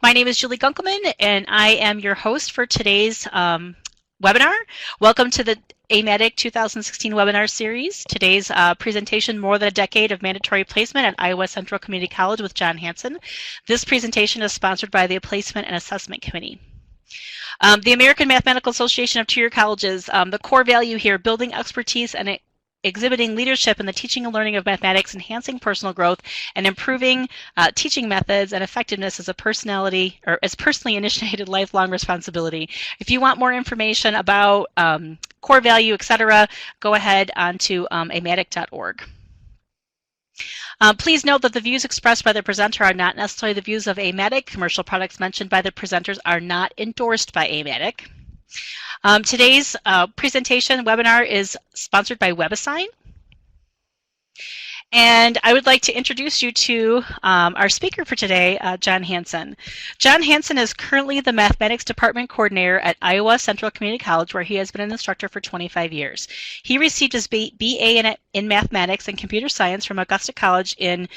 My name is Julie Gunkelman, and I am your host for today's webinar. Welcome to the AMATIC 2016 webinar series. Today's presentation, More Than a Decade of Mandatory Placement at Iowa Central Community College with John Hansen. This presentation is sponsored by the Placement and Assessment Committee. The American Mathematical Association of Two-Year Colleges, the core value here, building expertise and exhibiting leadership in the teaching and learning of mathematics, enhancing personal growth, and improving teaching methods and effectiveness as a personality or as personally initiated lifelong responsibility. If you want more information about core value, etc., go ahead onto amatic.org. Please note that the views expressed by the presenter are not necessarily the views of AMATIC. Commercial products mentioned by the presenters are not endorsed by AMATIC. Today's presentation webinar is sponsored by WebAssign. And I would like to introduce you to our speaker for today, John Hansen. John Hansen is currently the Mathematics Department Coordinator at Iowa Central Community College, where he has been an instructor for 25 years. He received his BA in Mathematics and Computer Science from Augusta College in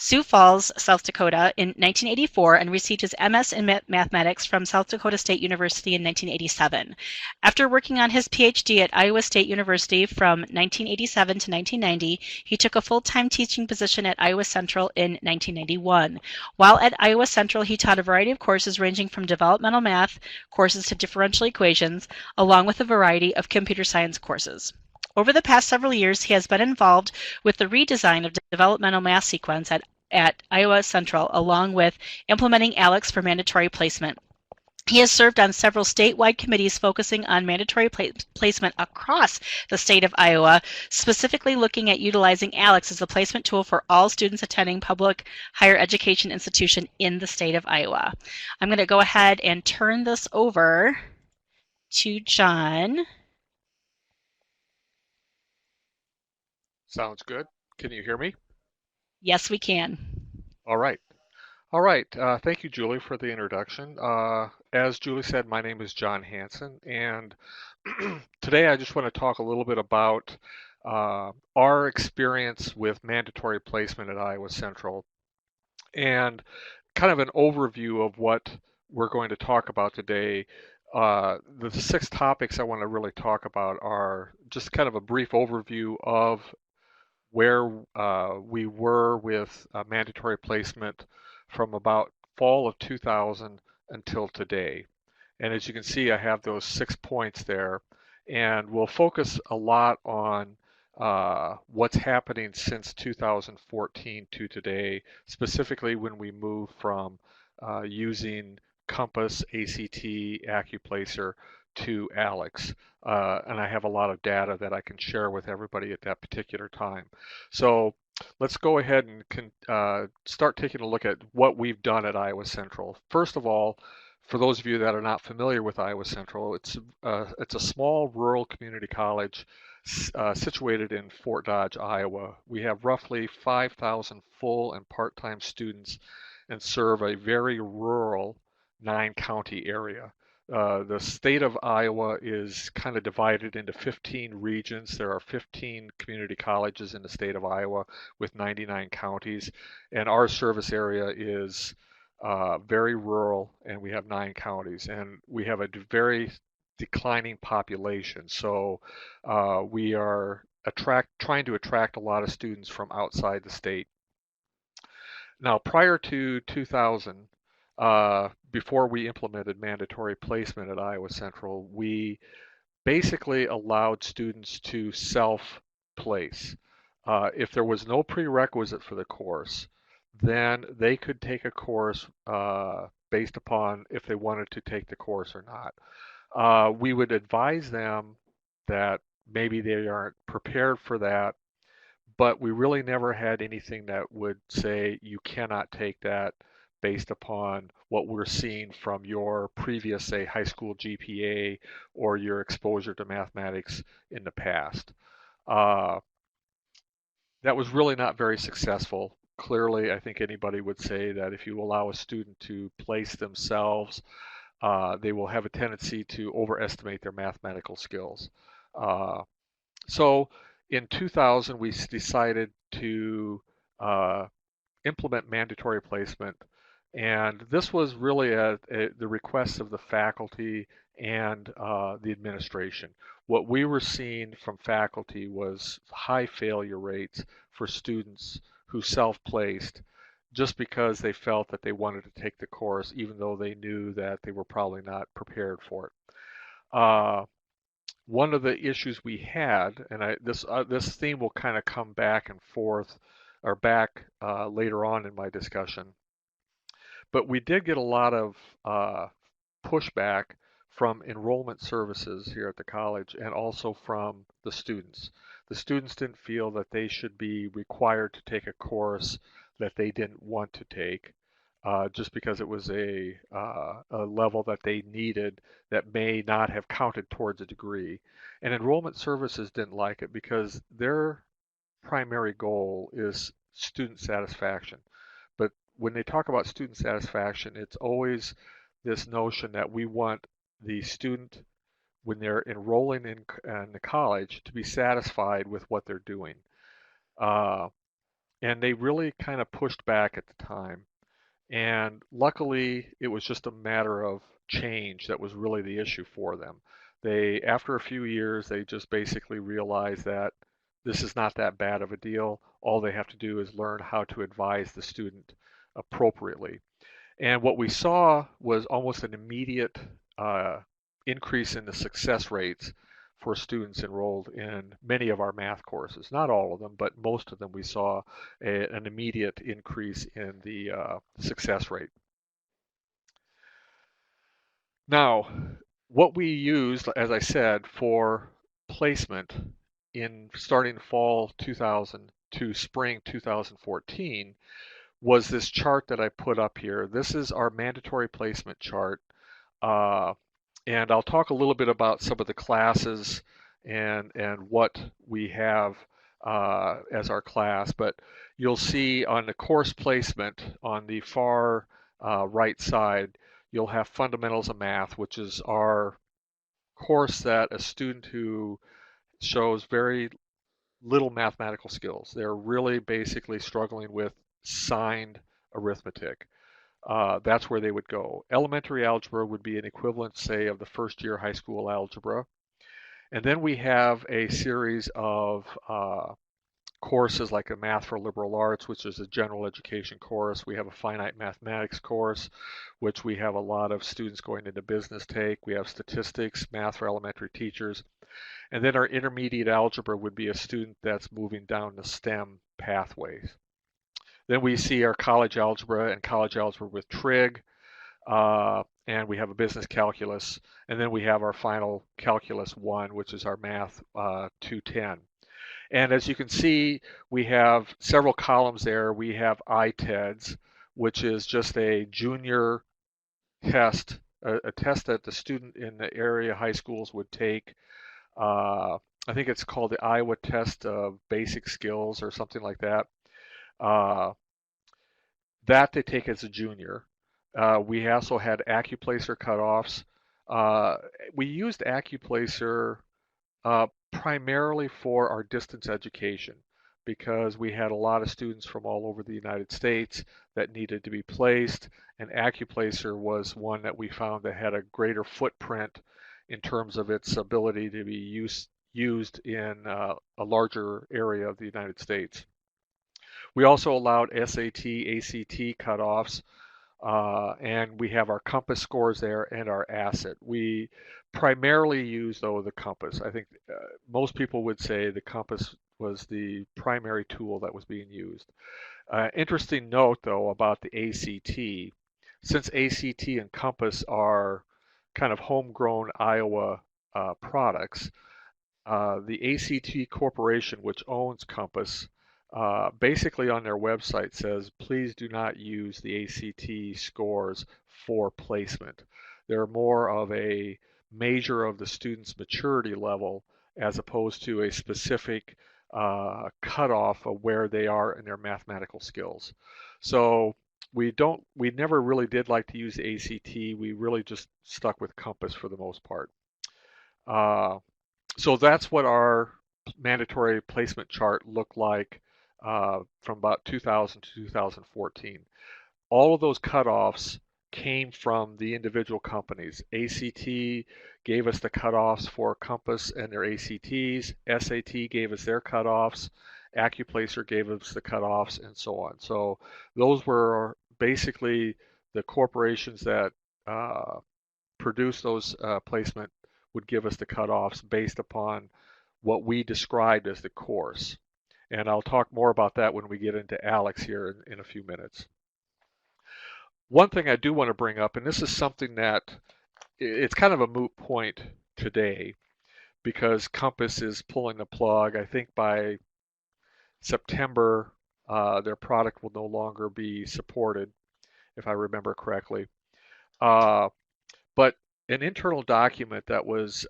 Sioux Falls, South Dakota in 1984 and received his MS in Mathematics from South Dakota State University in 1987. After working on his PhD at Iowa State University from 1987 to 1990, he took a full-time teaching position at Iowa Central in 1991. While at Iowa Central, he taught a variety of courses ranging from developmental math courses to differential equations, along with a variety of computer science courses. Over the past several years, he has been involved with the redesign of developmental math sequence at Iowa Central, along with implementing ALEKS for mandatory placement. He has served on several statewide committees focusing on mandatory placement across the state of Iowa, specifically looking at utilizing ALEKS as a placement tool for all students attending public higher education institution in the state of Iowa. I'm going to go ahead and turn this over to John. Sounds good. Can you hear me? Yes, we can. All right. All right. Thank you, Julie, for the introduction. As Julie said, my name is John Hansen, and today I just want to talk a little bit about our experience with mandatory placement at Iowa Central and kind of an overview of what we're going to talk about today. The 6 topics I want to really talk about are just kind of a brief overview of where we were with mandatory placement from about fall of 2000 until today. And as you can see, I have those 6 points there, and we'll focus a lot on what's happening since 2014 to today, specifically when we move from using Compass, ACT, AccuPlacer to ALEKS. And I have a lot of data that I can share with everybody at that particular time. So let's go ahead and start taking a look at what we've done at Iowa Central. First of all, for those of you that are not familiar with Iowa Central, it's a small rural community college situated in Fort Dodge, Iowa. We have roughly 5,000 full and part-time students and serve a very rural 9-county area. The state of Iowa is kind of divided into 15 regions. There are 15 community colleges in the state of Iowa with 99 counties, and our service area is very rural, and we have 9 counties, and we have a very declining population. So we are trying to attract a lot of students from outside the state. Now, prior to 2000, before we implemented mandatory placement at Iowa Central, we basically allowed students to self-place. If there was no prerequisite for the course, then they could take a course based upon if they wanted to take the course or not. We would advise them that maybe they aren't prepared for that, but we really never had anything that would say you cannot take that based upon what we're seeing from your previous, say, high school GPA or your exposure to mathematics in the past. That was really not very successful. Clearly, I think anybody would say that if you allow a student to place themselves, they will have a tendency to overestimate their mathematical skills. So in 2000, we decided to implement mandatory placement And this was really the request of the faculty and the administration. What we were seeing from faculty was high failure rates for students who self-placed just because they felt that they wanted to take the course, even though they knew that they were probably not prepared for it. Uh, One of the issues we had, and this theme will kind of come back and forth, or back later on in my discussion, but we did get a lot of pushback from enrollment services here at the college and also from the students. The students didn't feel that they should be required to take a course that they didn't want to take just because it was a level that they needed that may not have counted towards a degree. And enrollment services didn't like it because their primary goal is student satisfaction. But when they talk about student satisfaction, it's always this notion that we want the student, when they're enrolling in the college, to be satisfied with what they're doing. Uh, and they really kind of pushed back at the time. And luckily, it was just a matter of change that was really the issue for them. After a few years, they just basically realized that this is not that bad of a deal. All they have to do is learn how to advise the student appropriately. And what we saw was almost an immediate uh, increase in the success rates for students enrolled in many of our math courses. Not all of them, but most of them we saw an immediate increase in the success rate. Now, what we used, as I said, for placement in starting fall 2000 to spring 2014 was this chart that I put up here. This is our mandatory placement chart. Uh, and I'll talk a little bit about some of the classes and what we have as our class. But you'll see on the course placement on the far right side, you'll have Fundamentals of Math, which is our course that a student who shows very little mathematical skills. They're really basically struggling with signed arithmetic. That's where they would go. Elementary algebra would be an equivalent, say, of the first year high school algebra. And then we have a series of courses like a Math for Liberal Arts, which is a general education course. We have a finite mathematics course, which we have a lot of students going into business take. We have statistics, math for elementary teachers. And then our intermediate algebra would be a student that's moving down the STEM pathways. Then we see our college algebra and college algebra with trig, and we have a business calculus, and then we have our final calculus 1, which is our math 210. And as you can see, we have several columns there. We have ITEDS, which is just a junior test, a test that the student in the area high schools would take. I think it's called the Iowa Test of Basic Skills or something like that. Uh, that they take as a junior. We also had AccuPlacer cutoffs. Uh, we used AccuPlacer primarily for our distance education because we had a lot of students from all over the United States that needed to be placed, and AccuPlacer was one that we found that had a greater footprint in terms of its ability to be used in a larger area of the United States. We also allowed SAT, ACT cutoffs, and we have our compass scores there and our asset. We primarily use, though, the compass. I think most people would say the compass was the primary tool that was being used. Interesting note, though, about the ACT. Since ACT and Compass are kind of homegrown Iowa products, the ACT Corporation, which owns Compass, basically on their website says, please do not use the ACT scores for placement. They're more of a measure of the student's maturity level as opposed to a specific cutoff of where they are in their mathematical skills. So we never really did like to use the ACT. We really just stuck with Compass for the most part. Uh, so that's what our mandatory placement chart looked like from about 2000 to 2014. all of those cutoffs came from the individual companies. ACT gave us the cutoffs for Compass and their ACTs. SAT gave us their cutoffs. AccuPlacer gave us the cutoffs, and so on. So those were basically the corporations that produce those placement would give us the cutoffs based upon what we described as the course. And I'll talk more about that when we get into ALEKS here in a few minutes. One thing I do want to bring up, and this is something that it's kind of a moot point today because Compass is pulling the plug. I think by September, their product will no longer be supported, if I remember correctly. But an internal document that was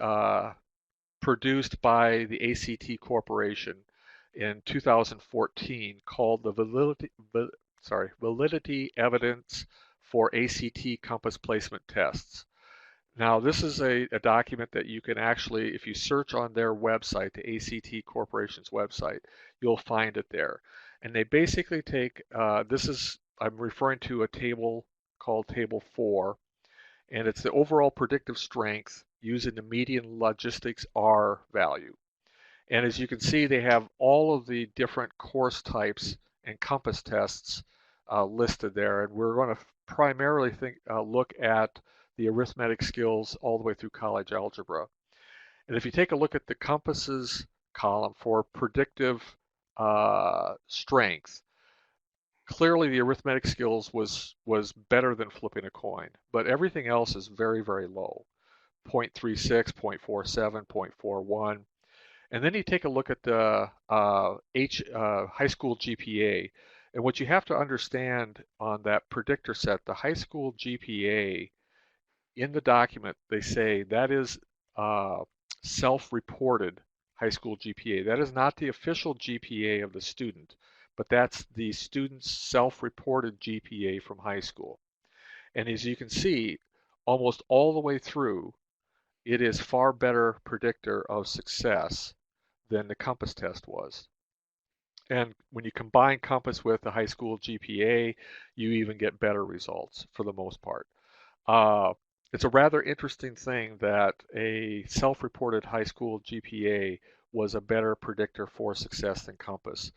produced by the ACT Corporation in 2014 called the Validity Evidence for ACT Compass Placement Tests. Now, this is a document that you can actually, if you search on their website, the ACT Corporation's website, you'll find it there. And they basically take, I'm referring to a table called Table 4, and it's the overall predictive strength using the median logistics R value. And as you can see, they have all of the different course types and Compass tests listed there. And we're going to primarily look at the arithmetic skills all the way through college algebra. And if you take a look at the Compasses column for predictive strength, clearly the arithmetic skills was better than flipping a coin, but everything else is very, very low. 0.36, 0.47, 0.41. And then you take a look at the high school GPA. And what you have to understand on that predictor set, the high school GPA, in the document, they say that is self-reported high school GPA. That is not the official GPA of the student, but that's the student's self-reported GPA from high school. And as you can see, almost all the way through, it is far better predictor of success than the Compass test was. And when you combine Compass with the high school GPA, you even get better results for the most part. It's a rather interesting thing that a self-reported high school GPA was a better predictor for success than Compass.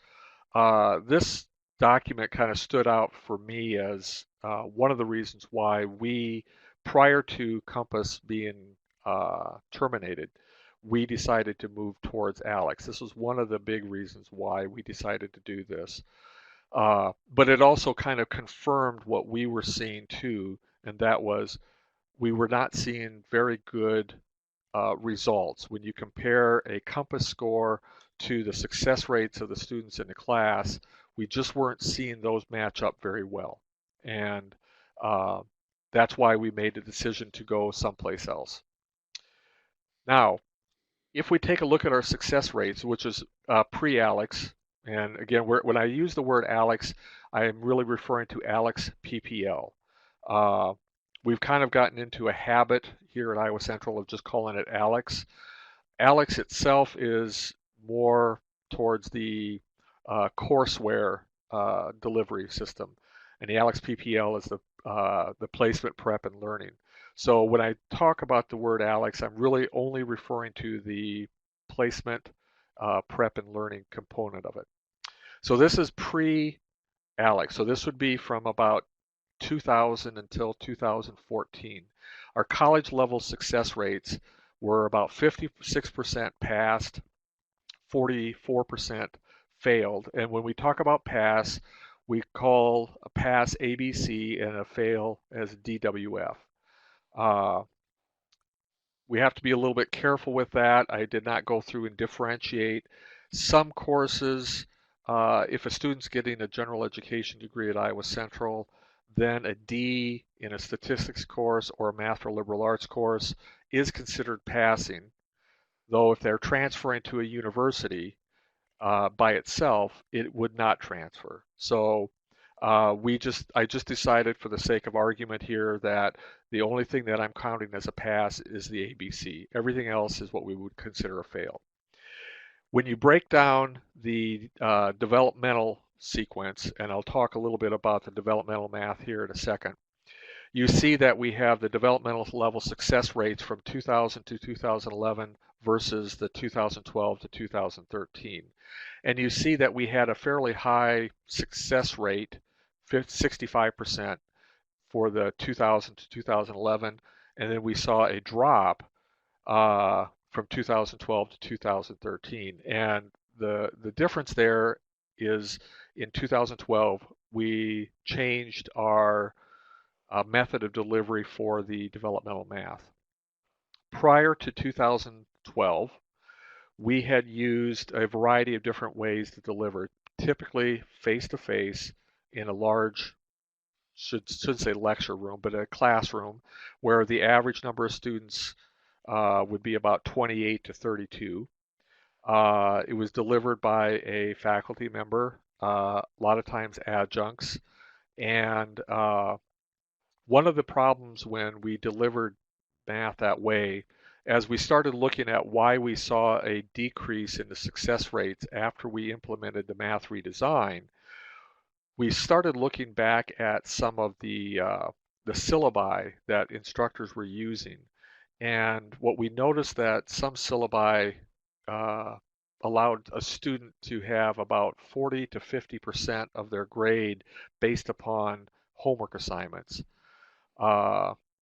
This document kind of stood out for me as one of the reasons why we, prior to Compass being terminated, we decided to move towards ALEKS. This was one of the big reasons why we decided to do this. But it also kind of confirmed what we were seeing too, and that was we were not seeing very good results. When you compare a Compass score to the success rates of the students in the class, we just weren't seeing those match up very well. And that's why we made the decision to go someplace else. Now, if we take a look at our success rates, which is pre-ALEKS, and again, when I use the word ALEKS, I am really referring to ALEKS PPL. We've kind of gotten into a habit here at Iowa Central of just calling it ALEKS. ALEKS itself is more towards the courseware delivery system, and the ALEKS PPL is the placement, prep, and learning. So when I talk about the word ALEKS, I'm really only referring to the placement, prep, and learning component of it. So this is pre-ALEKS. So this would be from about 2000 until 2014. Our college level success rates were about 56% passed, 44% failed. And when we talk about pass, we call a pass ABC and a fail as DWF. We have to be a little bit careful with that. I did not go through and differentiate. Some courses, if a student's getting a general education degree at Iowa Central, then a D in a statistics course or a math or liberal arts course is considered passing. Though if they're transferring to a university by itself, it would not transfer. So I just decided for the sake of argument here that the only thing that I'm counting as a pass is the ABC. Everything else is what we would consider a fail. When you break down the developmental sequence, and I'll talk a little bit about the developmental math here in a second, you see that we have the developmental level success rates from 2000 to 2011 versus the 2012 to 2013. And you see that we had a fairly high success rate, 65% for the 2000 to 2011, and then we saw a drop from 2012 to 2013. And the difference there is in 2012, we changed our method of delivery for the developmental math. Prior to 2012, we had used a variety of different ways to deliver, typically face-to-face in a large, shouldn't say lecture room, but a classroom where the average number of students would be about 28 to 32. It was delivered by a faculty member, a lot of times adjuncts, and one of the problems when we delivered math that way, as we started looking at why we saw a decrease in the success rates after we implemented the math redesign, we started looking back at some of the syllabi that instructors were using. And what we noticed that some syllabi allowed a student to have about 40 to 50% of their grade based upon homework assignments.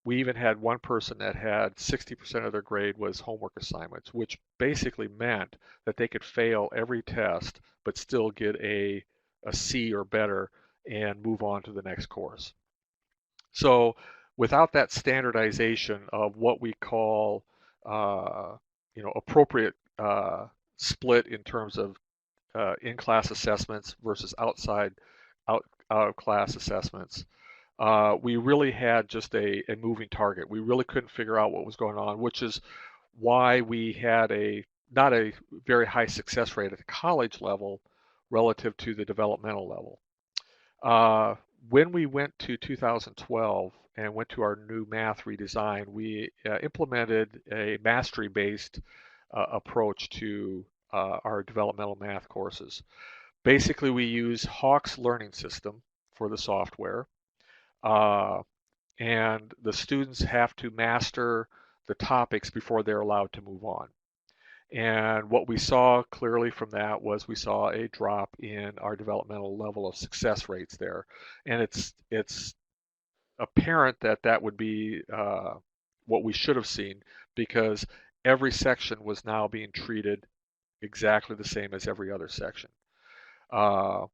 We even had one person that had 60% of their grade was homework assignments, which basically meant that they could fail every test but still get a C or better and move on to the next course. Without that standardization of what we call appropriate split in terms of in-class assessments versus out of class assessments, we really had just a moving target. We really couldn't figure out what was going on, which is why we had not a very high success rate at the college level relative to the developmental level. When we went to 2012 and went to our new math redesign, we implemented a mastery-based approach to our developmental math courses. Basically, we use Hawk's learning system for the software. And the students have to master the topics before they're allowed to move on. And what we saw clearly from that was we saw a drop in our developmental level of success rates there. And it's apparent that that would be what we should have seen, because every section was now being treated exactly the same as every other section. But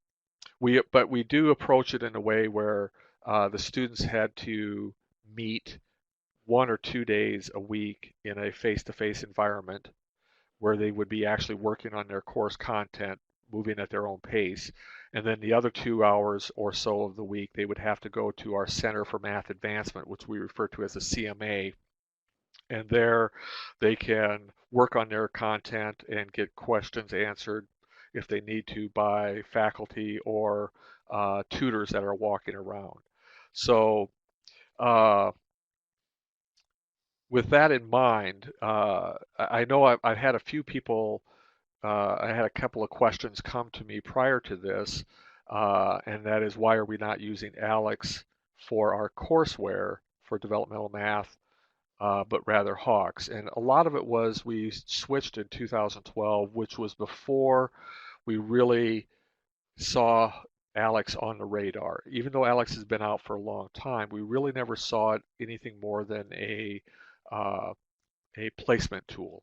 we do approach it in a way where the students had to meet 1 or 2 days a week in a face-to-face environment where they would be actually working on their course content, moving at their own pace. And then the other 2 hours or so of the week, they would have to go to our Center for Math Advancement, which we refer to as the CMA. And there they can work on their content and get questions answered if they need to by faculty or tutors that are walking around. So with that in mind, I know I've had a few people, I had a couple of questions come to me prior to this, and that is, why are we not using ALEKS for our courseware for developmental math, but rather Hawks? And a lot of it was we switched in 2012, which was before we really saw ALEKS on the radar. Even though ALEKS has been out for a long time, we really never saw it anything more than a placement tool.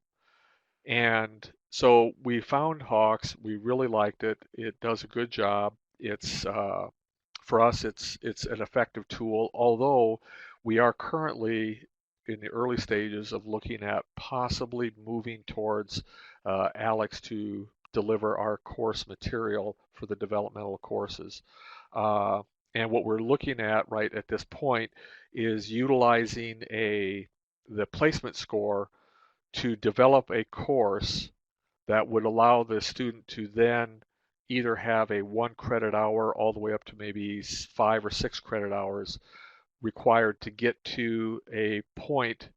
And so we found Hawks. We really liked it. It does a good job. It's for us, it's an effective tool, although we are currently in the early stages of looking at possibly moving towards ALEKS to deliver our course material for the developmental courses. And what we're looking at right at this point is utilizing the placement score to develop a course that would allow the student to then either have a 1 credit hour all the way up to maybe 5 or 6 credit hours required to get to a point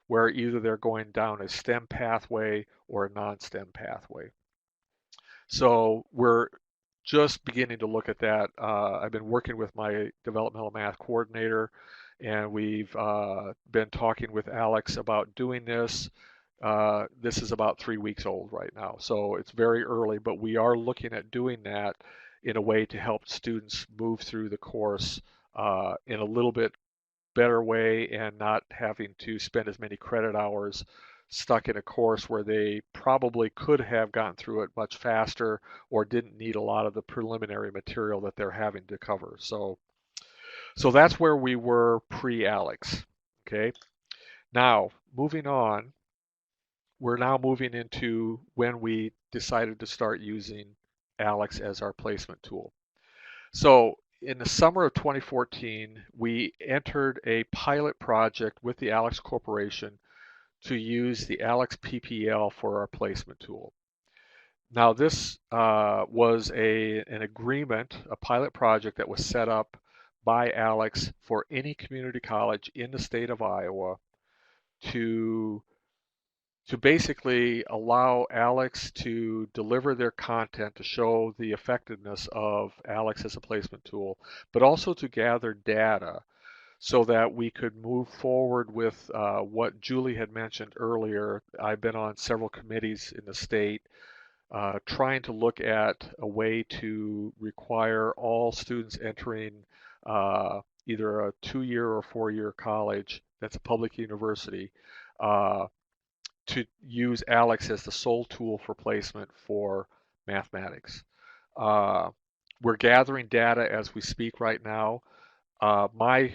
where either they're going down a STEM pathway or a non-STEM pathway. So we're just beginning to look at that. I've been working with my developmental math coordinator, and we've been talking with Alex about doing this. This is about 3 weeks old right now, so it's very early, but we are looking at doing that in a way to help students move through the course in a little bit better way and not having to spend as many credit hours stuck in a course where they probably could have gotten through it much faster or didn't need a lot of the preliminary material that they're having to cover. So that's where we were pre-Alex. Okay. Now, moving on, we're now moving into when we decided to start using Alex as our placement tool. So in the summer of 2014, we entered a pilot project with the Alex Corporation to use the Alex PPL for our placement tool. Now this was an agreement, a pilot project that was set up by Alex for any community college in the state of Iowa to basically allow Alex to deliver their content to show the effectiveness of Alex as a placement tool, but also to gather data so that we could move forward with what Julie had mentioned earlier. I've been on several committees in the state trying to look at a way to require all students entering either a 2-year or 4-year college that's a public university to use Alex as the sole tool for placement for mathematics. Uh, we're gathering data as we speak right now. My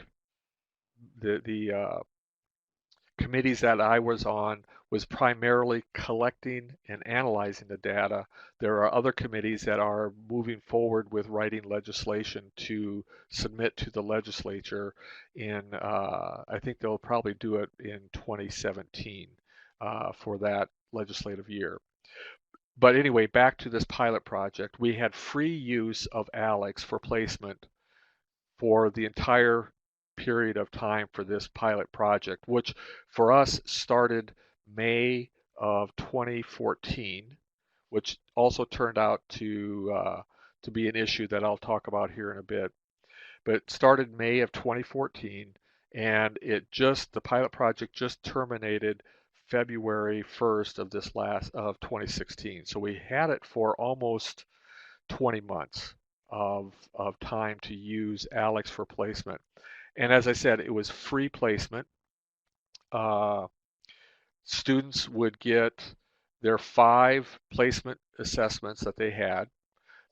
the committees that I was on was primarily collecting and analyzing the data. There are other committees that are moving forward with writing legislation to submit to the legislature in, I think they'll probably do it in 2017 for that legislative year. But anyway, back to this pilot project. We had free use of Alex for placement for the entire period of time for this pilot project, which for us started May of 2014, which also turned out to be an issue that I'll talk about here in a bit. But it started May of 2014, and the pilot project just terminated February 1st of 2016. So we had it for almost 20 months of time to use Alex for placement. And as I said, it was free placement. Uh, Students would get their 5 placement assessments that they had.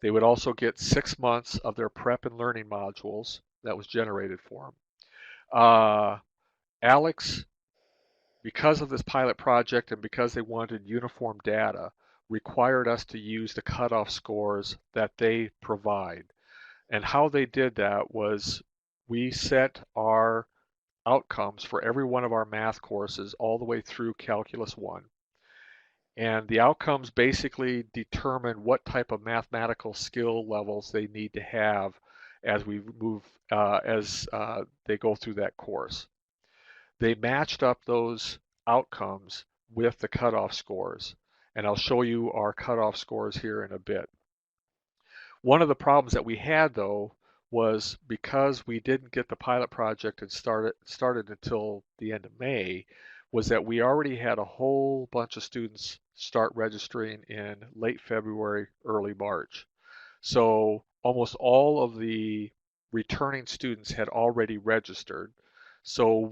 They would also get 6 months of their prep and learning modules that was generated for them. Alex, because of this pilot project and because they wanted uniform data, required us to use the cutoff scores that they provide. And how they did that was we set our outcomes for every one of our math courses all the way through Calculus 1. And the outcomes basically determine what type of mathematical skill levels they need to have as we move, as they go through that course. They matched up those outcomes with the cutoff scores. And I'll show you our cutoff scores here in a bit. One of the problems that we had, though, was because we didn't get the pilot project and started until the end of May, was that we already had a whole bunch of students start registering in late February, early March. So almost all of the returning students had already registered. So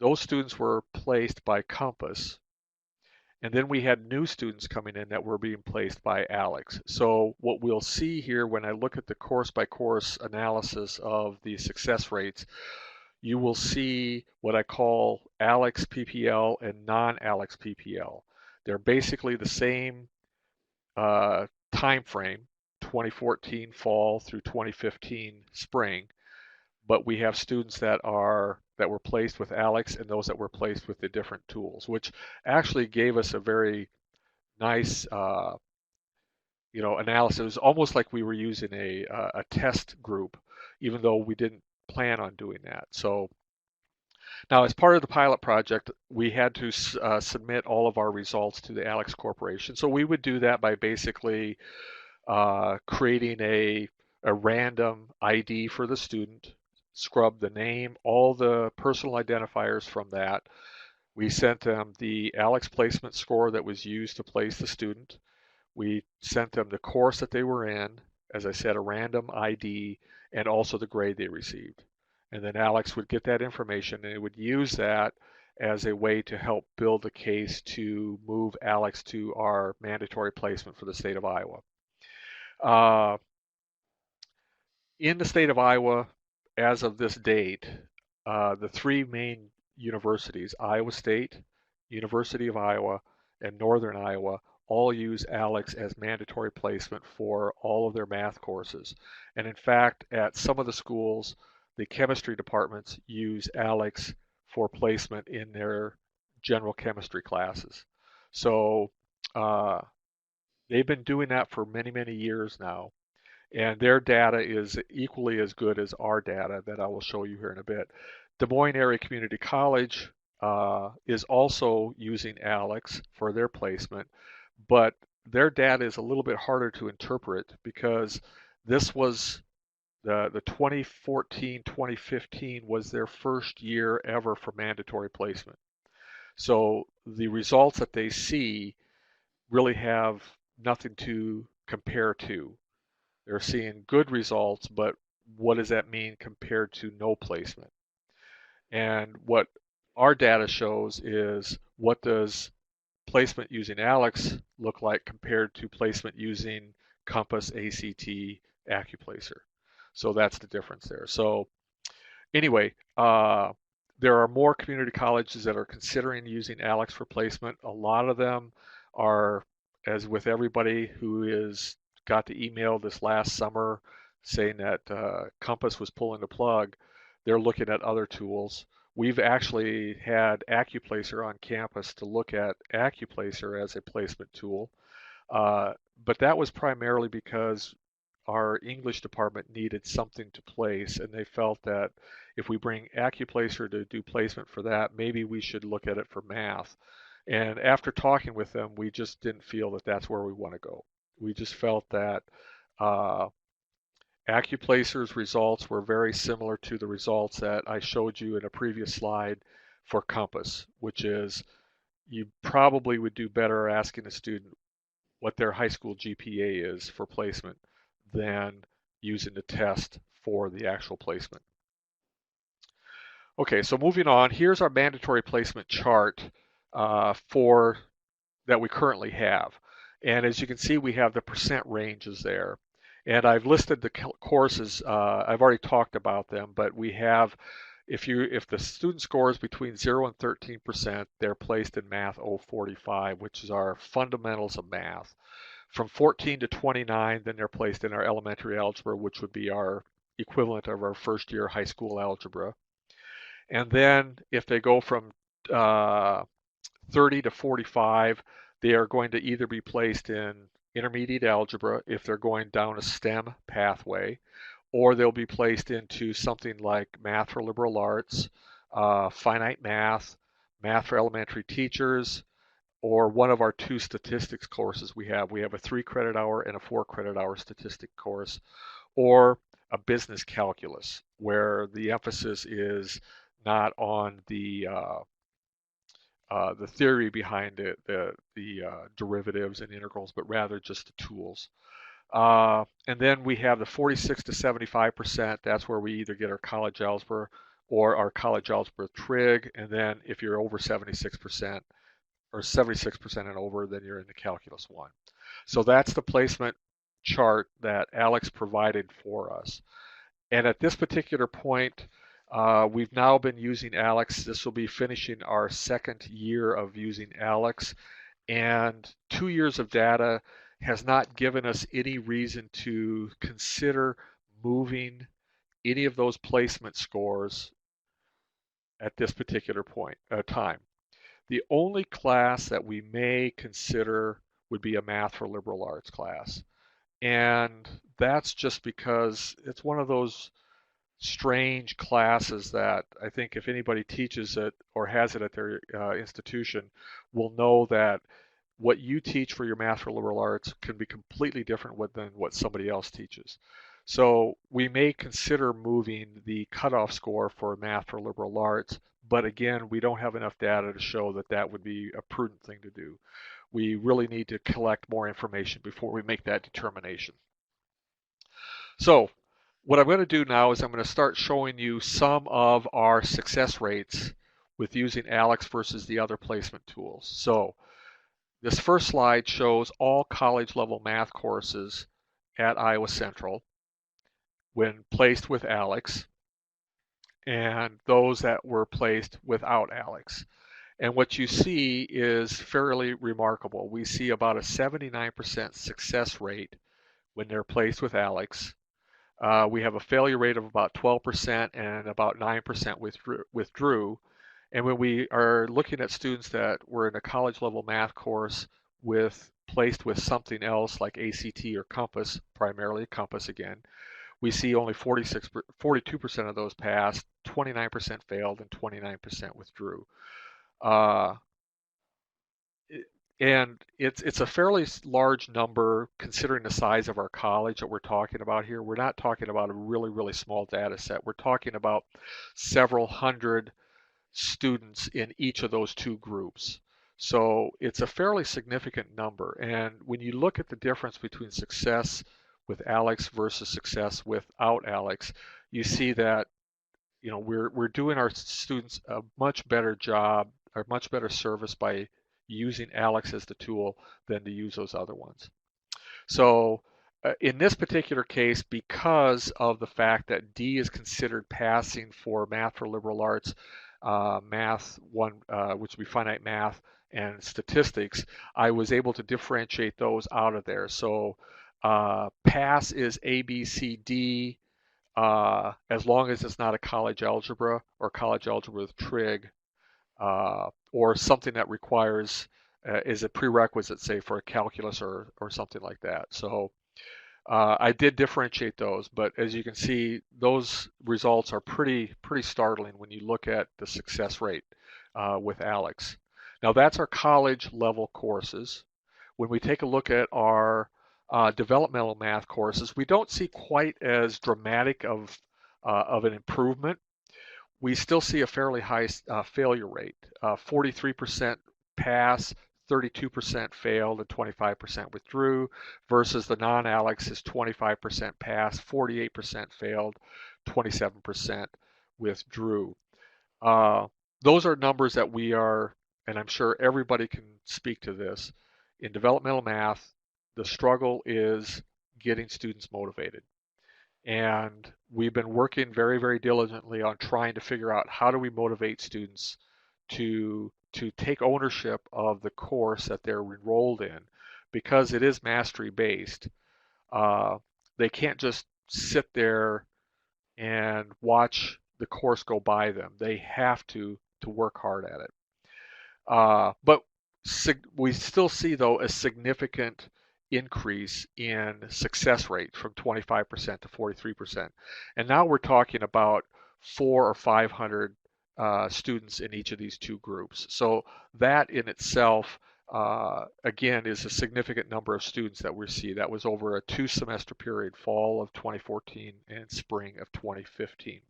those students were placed by Compass. And then we had new students coming in that were being placed by Alex. So what we'll see here when I look at the course by course analysis of the success rates, you will see what I call Alex PPL and non-Alex PPL. They're basically the same time frame, 2014 fall through 2015 spring, but we have students that were placed with Alex and those that were placed with the different tools, which actually gave us a very nice analysis. It was almost like we were using a test group, even though we didn't plan on doing that. So now, as part of the pilot project, we had to submit all of our results to the Alex Corporation. So we would do that by basically creating a random ID for the student, scrub the name, all the personal identifiers from that. We sent them the ALEX placement score that was used to place the student. We sent them the course that they were in, as I said, a random ID, and also the grade they received. And then Alex would get that information and it would use that as a way to help build the case to move Alex to our mandatory placement for the state of Iowa. Uh, in the state of Iowa, as of this date, the three main universities, Iowa State, University of Iowa, and Northern Iowa, all use ALEX as mandatory placement for all of their math courses. And in fact, at some of the schools, the chemistry departments use ALEX for placement in their general chemistry classes. So uh, they've been doing that for many, many years now. And their data is equally as good as our data that I will show you here in a bit. Des Moines Area Community College is also using ALEX for their placement, but their data is a little bit harder to interpret because this was the 2014-2015 was their first year ever for mandatory placement. So the results that they see really have nothing to compare to. They're seeing good results, but what does that mean compared to no placement? And what our data shows is what does placement using ALEX look like compared to placement using Compass, ACT, AccuPlacer. So that's the difference there. So anyway, there are more community colleges that are considering using ALEX for placement. A lot of them are, as with everybody who is got the email this last summer saying that Compass was pulling the plug, they're looking at other tools. We've actually had AccuPlacer on campus to look at AccuPlacer as a placement tool, but that was primarily because our English department needed something to place, and they felt that if we bring AccuPlacer to do placement for that, maybe we should look at it for math. And after talking with them, we just didn't feel that that's where we want to go. We just felt that uh, AccuPlacer's results were very similar to the results that I showed you in a previous slide for Compass, which is you probably would do better asking a student what their high school GPA is for placement than using the test for the actual placement. Okay, so moving on, here's our mandatory placement chart for that we currently have. And as you can see, we have the percent ranges there. And I've listed the courses, I've already talked about them, but we have, if the student scores between 0 and 13%, they're placed in Math 045, which is our fundamentals of math. From 14 to 29, then they're placed in our elementary algebra, which would be our equivalent of our first year high school algebra. And then if they go from 30 to 45, they are going to either be placed in intermediate algebra if they're going down a STEM pathway, or they'll be placed into something like math for liberal arts, finite math, math for elementary teachers, or one of our two statistics courses we have. We have a 3 credit hour and a 4 credit hour statistic course, or a business calculus, where the emphasis is not on the theory behind it, the derivatives and integrals, but rather just the tools. And then we have the 46 to 75%. That's where we either get our college algebra or our college algebra trig. And then if you're over 76%, or 76% and over, then you're in the calculus 1. So that's the placement chart that Alex provided for us. And at this particular point, we've now been using ALEX. This will be finishing our second year of using ALEX. And 2 years of data has not given us any reason to consider moving any of those placement scores at this particular point time. The only class that we may consider would be a math for liberal arts class. And that's just because it's one of those strange classes that I think if anybody teaches it or has it at their institution will know that what you teach for your math for liberal arts can be completely different than what somebody else teaches. So we may consider moving the cutoff score for math for liberal arts, but again, we don't have enough data to show that that would be a prudent thing to do. We really need to collect more information before we make that determination. So what I'm going to do now is I'm going to start showing you some of our success rates with using ALEKS versus the other placement tools. So this first slide shows all college level math courses at Iowa Central when placed with ALEKS and those that were placed without ALEKS. And what you see is fairly remarkable. We see about a 79% success rate when they're placed with ALEKS. We have a failure rate of about 12% and about 9% withdrew. And when we are looking at students that were in a college level math course placed with something else like ACT or Compass, primarily Compass again, we see only 42% of those passed, 29% failed, and 29% withdrew. Uh, and it's a fairly large number considering the size of our college that we're talking about here. We're not talking about a really, really small data set. We're talking about several hundred students in each of those two groups. So it's a fairly significant number. And when you look at the difference between success with ALEKS versus success without ALEKS, you see that we're doing our students a much better job, or much better service by using ALEKS as the tool than to use those other ones. So in this particular case, because of the fact that D is considered passing for math for liberal arts, math one, which would be finite math, and statistics, I was able to differentiate those out of there. So pass is A, B, C, D, as long as it's not a college algebra or college algebra with trig, or something that requires is a prerequisite, say, for a calculus or something like that. So I did differentiate those, but as you can see, those results are pretty startling when you look at the success rate with ALEKS. Now that's our college level courses. When we take a look at our developmental math courses, we don't see quite as dramatic of an improvement. We still see a fairly high failure rate, 43% pass, 32% failed, and 25% withdrew, versus the non-ALEKS is 25% pass, 48% failed, 27% withdrew. Those are numbers that we are, and I'm sure everybody can speak to this, in developmental math, the struggle is getting students motivated. And we've been working very diligently on trying to figure out how do we motivate students to take ownership of the course that they're enrolled in, because it is mastery based. They can't just sit there and watch the course go by them. They have to work hard at it. But we still see, though, a significant increase in success rate from 25% to 43%. And now we're talking about 400 or 500 students in each of these two groups. So that in itself, again, is a significant number of students that we see. That was over a 2-semester period, fall of 2014 and spring of 2015.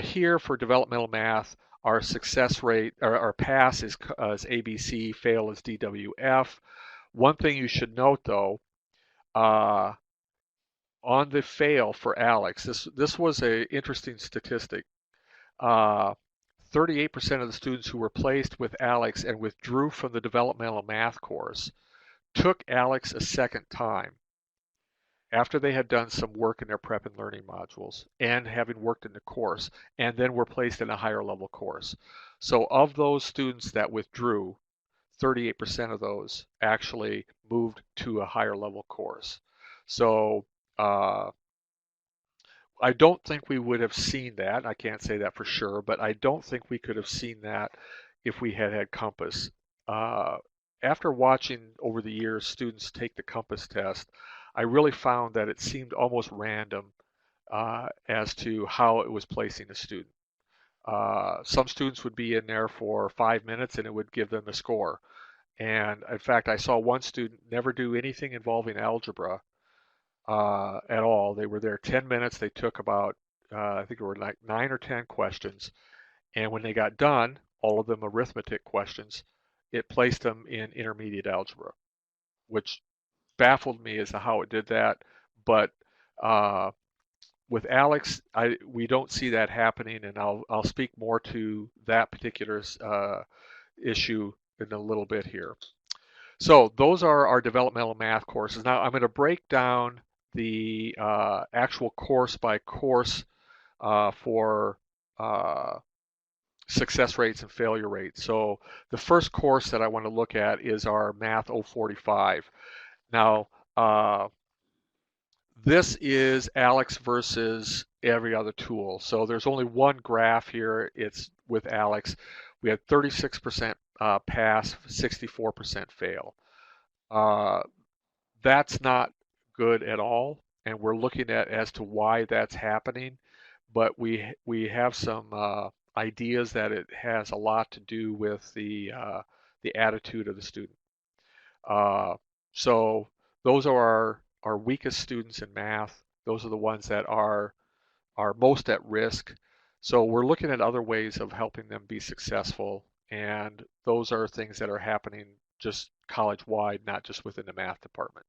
Here for developmental math, our success rate, or our pass is ABC, fail is DWF. One thing you should note, though, on the fail for ALEKS, this was an interesting statistic. 38% of the students who were placed with ALEKS and withdrew from the developmental math course took ALEKS a second time after they had done some work in their prep and learning modules and having worked in the course, and then were placed in a higher level course. So of those students that withdrew, 38% of those actually moved to a higher level course. So I don't think we would have seen that. I can't say that for sure, but I don't think we could have seen that if we had had Compass. After watching over the years students take the Compass test, I really found that it seemed almost random as to how it was placing a student. Some students would be in there for 5 minutes and it would give them a score. And in fact, I saw one student never do anything involving algebra at all. They were there 10 minutes. They took about, I think it were like 9 or 10 questions. And when they got done, all of them arithmetic questions, it placed them in intermediate algebra, which baffled me as to how it did that. But uh, with Alex, we don't see that happening, and I'll speak more to that particular issue in a little bit here. So those are our developmental math courses. Now I'm going to break down the actual course by course for success rates and failure rates. So the first course that I want to look at is our Math 045. Now, this is Alex versus every other tool. So there's only one graph here. It's with Alex. We had 36% pass, 64% fail. Uh, that's not good at all, and we're looking at as to why that's happening. But we have some ideas that it has a lot to do with the attitude of the student. Uh, so those are our weakest students in math. Those are the ones that are most at risk. So we're looking at other ways of helping them be successful, and those are things that are happening just college-wide, not just within the math department.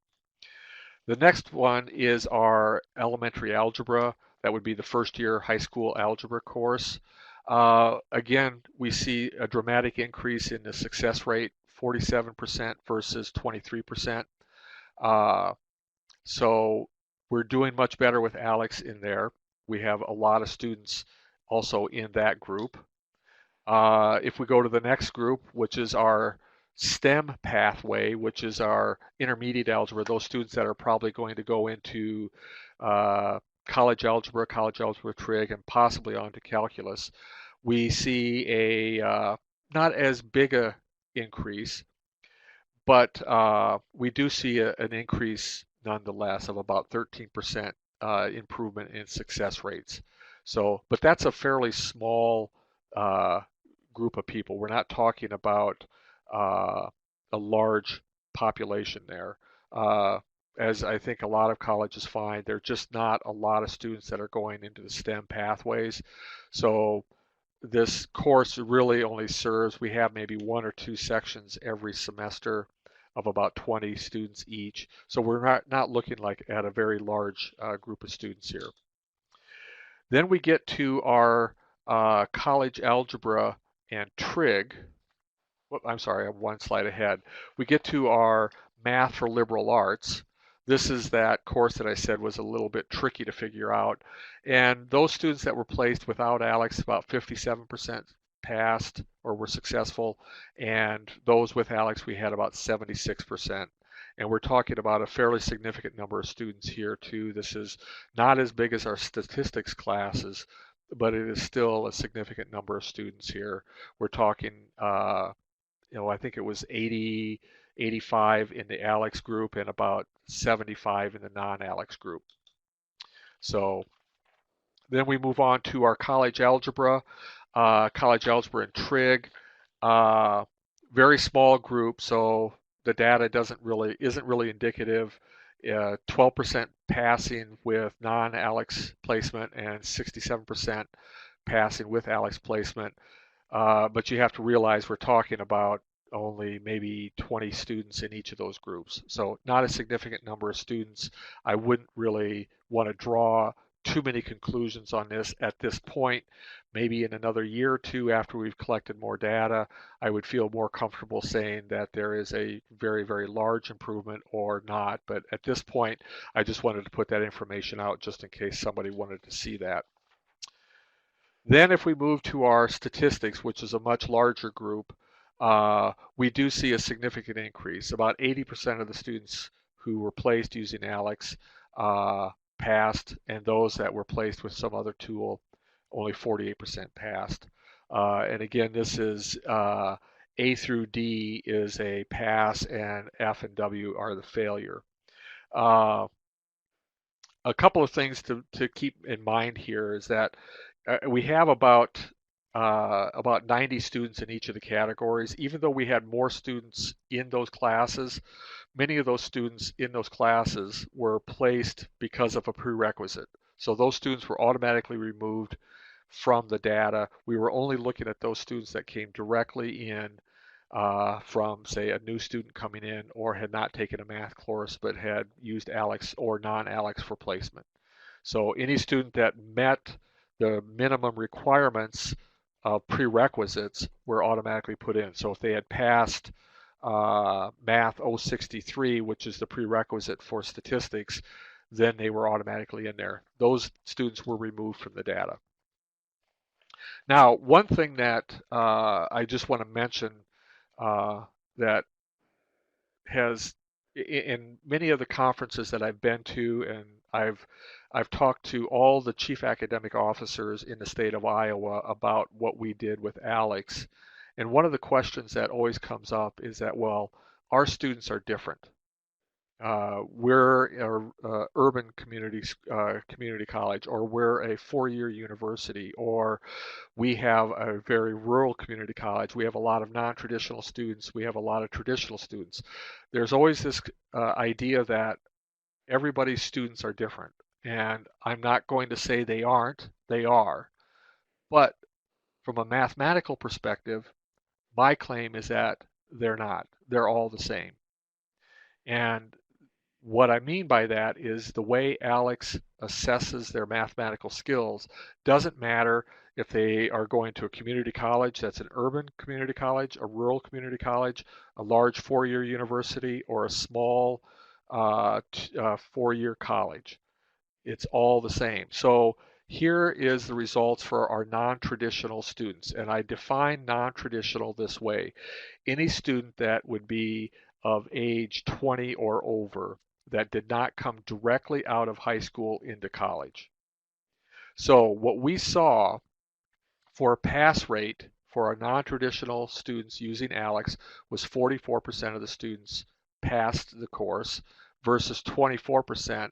The next one is our elementary algebra. That would be the first year high school algebra course. Again, we see a dramatic increase in the success rate, 47% versus 23%. So we're doing much better with Alex in there. We have a lot of students also in that group. If we go to the next group, which is our STEM pathway, which is our intermediate algebra, those students that are probably going to go into college algebra trig, and possibly onto calculus, we see a not as big a increase, but we do see an increase nonetheless of about 13% improvement in success rates. So, but that's a fairly small uh, group of people. We're not talking about uh, a large population there. Uh, as I think a lot of colleges find, there are just not a lot of students that are going into the STEM pathways. So this course really only serves, we have maybe 1 or 2 sections every semester of about 20 students each. So we're not looking like at a very large group of students here. Then we get to our college algebra and trig. I'm sorry, I'm one slide ahead. We get to our math for liberal arts. This is that course that I said was a little bit tricky to figure out. And those students that were placed without Alex, about 57% passed or were successful. And those with Alex, we had about 76%. And we're talking about a fairly significant number of students here too. This is not as big as our statistics classes, but it is still a significant number of students here. We're talking I think it was 80, 85 in the Alex group and about 75 in the non-Alex group. So then we move on to our college algebra and trig. Very small group, so the data isn't really indicative. 12% passing with non-Alex placement and 67% passing with Alex placement. But you have to realize we're talking about only maybe 20 students in each of those groups. So not a significant number of students. I wouldn't really want to draw too many conclusions on this at this point. Maybe in another year or two after we've collected more data, I would feel more comfortable saying that there is a very, very large improvement or not. But at this point, I just wanted to put that information out just in case somebody wanted to see that. Then if we move to our statistics, which is a much larger group, we do see a significant increase. About 80% of the students who were placed using Alex passed, and those that were placed with some other tool, only 48% passed. And again, this is A through D is a pass, and F and W are the failure. A couple of things to keep in mind here is that we have about about 90 students in each of the categories. Even though we had more students in those classes, many of those students in those classes were placed because of a prerequisite. So those students were automatically removed from the data. We were only looking at those students that came directly in from, say, a new student coming in or had not taken a math course but had used ALEKS or non-ALEKS for placement. So any student that met the minimum requirements of prerequisites were automatically put in. So if they had passed Math 063, which is the prerequisite for statistics, then they were automatically in there. Those students were removed from the data. Now, one thing that I just want to mention that has in many of the conferences that I've been to, and I've talked to all the chief academic officers in the state of Iowa about what we did with ALEKS. And one of the questions that always comes up is that, well, our students are different. We're an urban community college, or we're a four-year university, or we have a very rural community college. We have a lot of non-traditional students. We have a lot of traditional students. There's always this idea that everybody's students are different. And I'm not going to say they aren't, they are. But from a mathematical perspective, my claim is that they're not. They're all the same. And what I mean by that is the way ALEKS assesses their mathematical skills doesn't matter if they are going to a community college that's an urban community college, a rural community college, a large four-year university, or a small four-year college. It's all the same. So here is the results for our non-traditional students. And I define non-traditional this way. Any student that would be of age 20 or over that did not come directly out of high school into college. So what we saw for a pass rate for our non-traditional students using ALEKS was 44% of the students passed the course versus 24%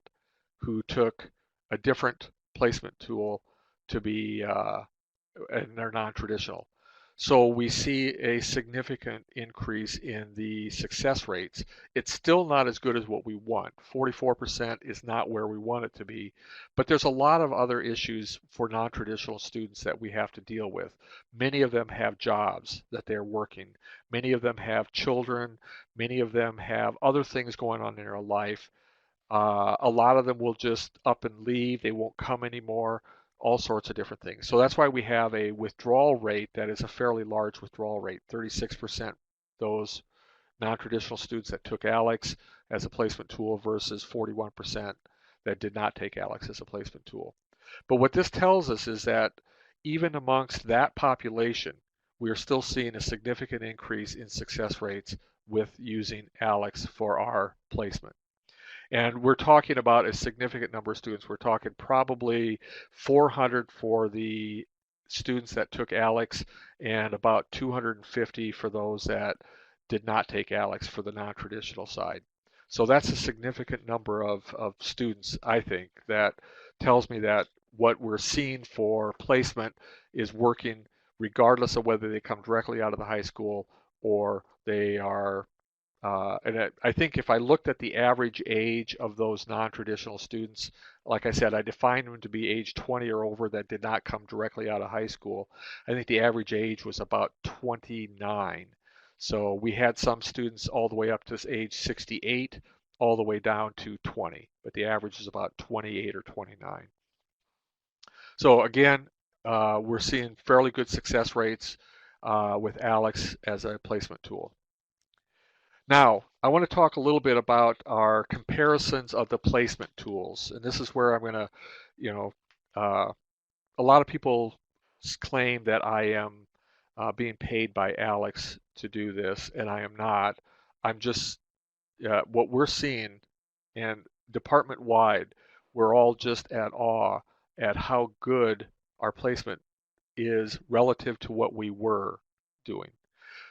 who took a different placement tool to be and they're non-traditional. So we see a significant increase in the success rates. It's still not as good as what we want. 44% is not where we want it to be, but there's a lot of other issues for non-traditional students that we have to deal with. Many of them have jobs that they're working. Many of them have children. Many of them have other things going on in their life. A lot of them will just up and leave. They won't come anymore. All sorts of different things. So that's why we have a withdrawal rate that is a fairly large withdrawal rate, 36% those non-traditional students that took ALEKS as a placement tool versus 41% that did not take ALEKS as a placement tool. But what this tells us is that even amongst that population, we are still seeing a significant increase in success rates with using ALEKS for our placement. And we're talking about a significant number of students. We're talking probably 400 for the students that took ALEKS and about 250 for those that did not take ALEKS for the non-traditional side. So that's a significant number of students, I think, that tells me that what we're seeing for placement is working regardless of whether they come directly out of the high school or they are and I think if I looked at the average age of those non-traditional students, like I said, I defined them to be age 20 or over that did not come directly out of high school. I think the average age was about 29. So we had some students all the way up to age 68, all the way down to 20, but the average is about 28 or 29. So again, we're seeing fairly good success rates with ALEKS as a placement tool. Now, I want to talk a little bit about our comparisons of the placement tools. And this is where I'm going to, you know, a lot of people claim that I am being paid by ALEKS to do this, and I am not. I'm just, what we're seeing, and department-wide, we're all just at awe at how good our placement is relative to what we were doing.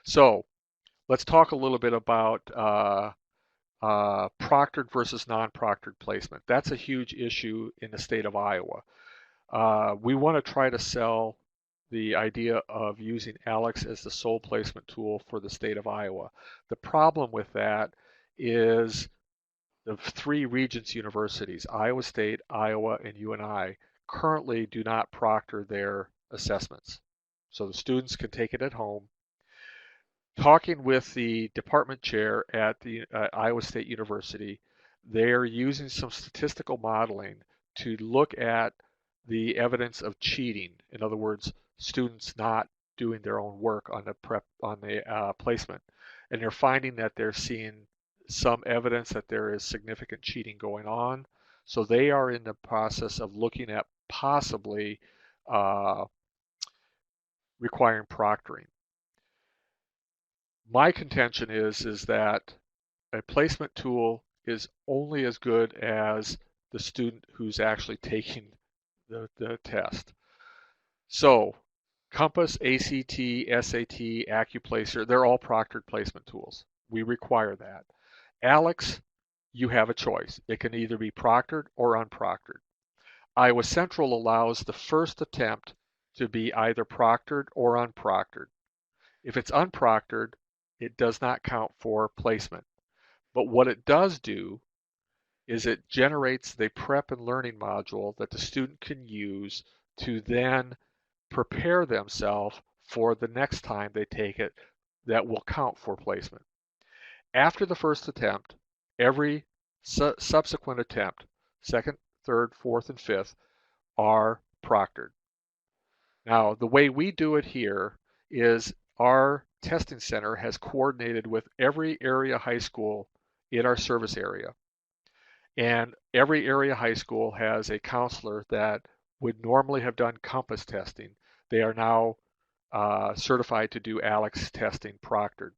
So, let's talk a little bit about proctored versus non-proctored placement. That's a huge issue in the state of Iowa. We want to try to sell the idea of using ALEKS as the sole placement tool for the state of Iowa. The problem with that is the three Regents universities, Iowa State, Iowa, and UNI, currently do not proctor their assessments. So the students can take it at home. Talking with the department chair at the Iowa State University, they're using some statistical modeling to look at the evidence of cheating. In other words, students not doing their own work on the placement, and they're finding that they're seeing some evidence that there is significant cheating going on. So they are in the process of looking at possibly uh, requiring proctoring. My contention is that a placement tool is only as good as the student who's actually taking the test. So Compass, ACT, SAT, AccuPlacer, they're all proctored placement tools. We require that. ALEKS, you have a choice. It can either be proctored or unproctored. Iowa Central allows the first attempt to be either proctored or unproctored. If it's unproctored, it does not count for placement. But what it does do is it generates the prep and learning module that the student can use to then prepare themselves for the next time they take it that will count for placement. After the first attempt, every subsequent attempt, second, third, fourth, and fifth, are proctored. Now, the way we do it here is our testing center has coordinated with every area high school in our service area. And every area high school has a counselor that would normally have done Compass testing. They are now certified to do ALEKS testing proctored.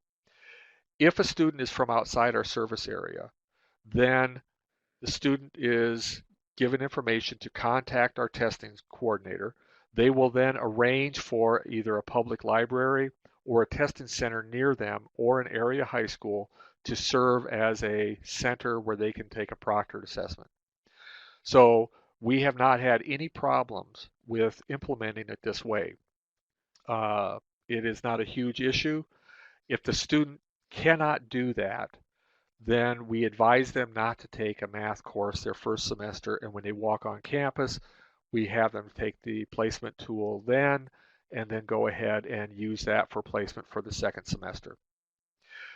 If a student is from outside our service area, then the student is given information to contact our testing coordinator. They will then arrange for either a public library or a testing center near them or an area high school to serve as a center where they can take a proctored assessment. So we have not had any problems with implementing it this way. It is not a huge issue. If the student cannot do that, then we advise them not to take a math course their first semester, and when they walk on campus, we have them take the placement tool then, and then go ahead and use that for placement for the second semester.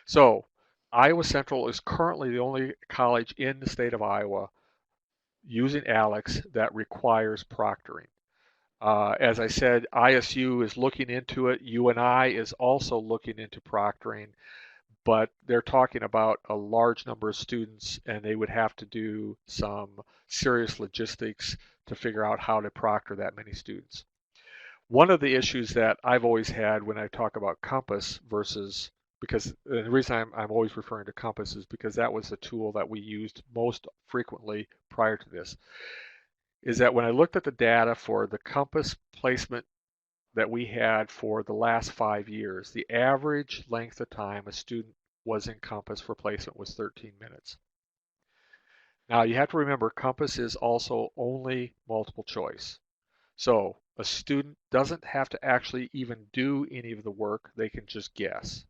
So Iowa Central is currently the only college in the state of Iowa using ALEKS that requires proctoring. As I said, ISU is looking into it. UNI is also looking into proctoring, but they're talking about a large number of students, and they would have to do some serious logistics to figure out how to proctor that many students. One of the issues that I've always had when I talk about Compass versus, because the reason I'm always referring to Compass is because that was the tool that we used most frequently prior to this, is that when I looked at the data for the Compass placement that we had for the last 5 years, the average length of time a student was in Compass for placement was 13 minutes. Now you have to remember Compass is also only multiple choice. So a student doesn't have to actually even do any of the work, they can just guess.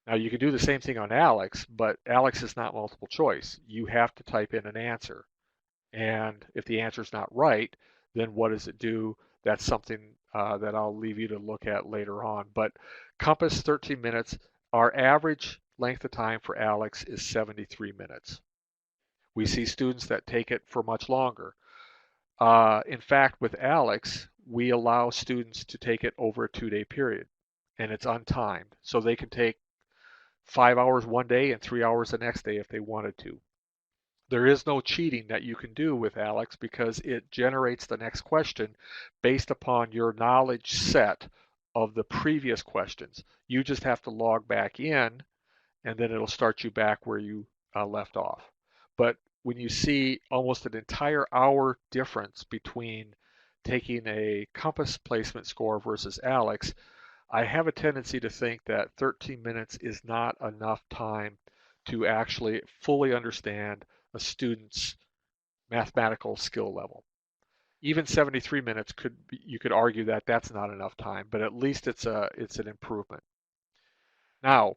Now you can do the same thing on ALEKS, but ALEKS is not multiple choice. You have to type in an answer. And if the answer is not right, then what does it do? That's something that I'll leave you to look at later on. But Compass 13 minutes, our average length of time for ALEKS is 73 minutes. We see students that take it for much longer. In fact, with ALEKS, we allow students to take it over a 2-day period, and it's untimed. So they can take 5 hours one day and 3 hours the next day if they wanted to. There is no cheating that you can do with ALEKS because it generates the next question based upon your knowledge set of the previous questions. You just have to log back in, and then it'll start you back where you left off. But when you see almost an entire hour difference between taking a Compass placement score versus ALEKS, I have a tendency to think that 13 minutes is not enough time to actually fully understand a student's mathematical skill level. Even 73 minutes you could argue that that's not enough time, but at least it's an improvement. Now,